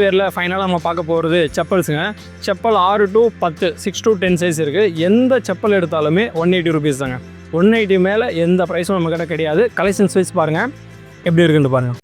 வேரில் ஃபைனலாக நம்ம பார்க்க போகிறது செப்பல்ஸுங்க. செப்பல் 6 to 10, 6 to 10 சைஸ் இருக்குது. எந்த செப்பல் எடுத்தாலுமே 180 ருபீஸ் தாங்க. 180 மேலே எந்த ப்ரைஸும் நம்ம கிட்ட கிடையாது. கலெக்ஷன்ஸ் வைஸ் பாருங்கள் எப்படி இருக்குன்னு பாருங்கள்.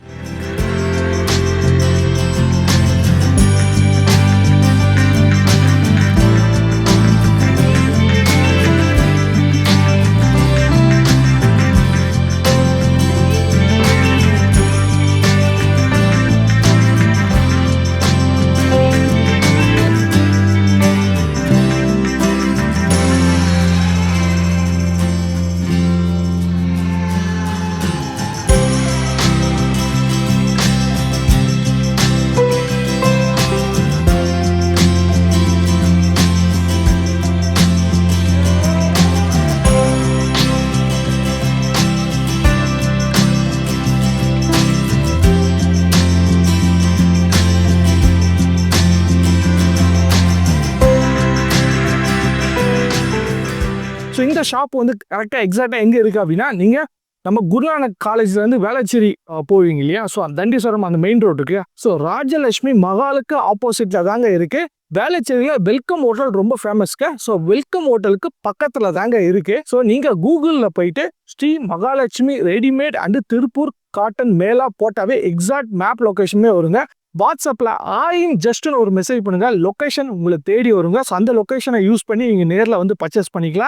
ஸோ இந்த ஷாப் வந்து கரெக்டாக எக்ஸாக்டாக எங்கே இருக்குது அப்படின்னா, நீங்கள் நம்ம குருநானக் காலேஜ்லேருந்து வேளச்சேரி போவீங்க இல்லையா? ஸோ தண்டீஸ்வரம் அந்த மெயின் ரோட்டுக்கு, ஸோ ராஜலட்சுமி மகாலுக்கு ஆப்போசிட்டில் தாங்க இருக்குது. வேளச்சேரியில் வெல்கம் ஹோட்டல் ரொம்ப ஃபேமஸ்க்கு. ஸோ வெல்கம் ஹோட்டலுக்கு பக்கத்தில் தாங்க இருக்குது. ஸோ நீங்கள் கூகுளில் போயிட்டு Shri Mahalakshmi readymade and Tiruppur cotton mela போட்டாவே எக்ஸாக்ட் மேப் லொக்கேஷனே வருங்க. வாட்ஸ்அப்பில் ஜஸ்ட்னு ஒரு மெசேஜ் பண்ணுங்கள், லொக்கேஷன் உங்களை தேடி வருங்க. ஸோ அந்த லொக்கேஷனை யூஸ் பண்ணி நீங்கள் நேரில் வந்து பர்ச்சேஸ் பண்ணிக்கலாம்.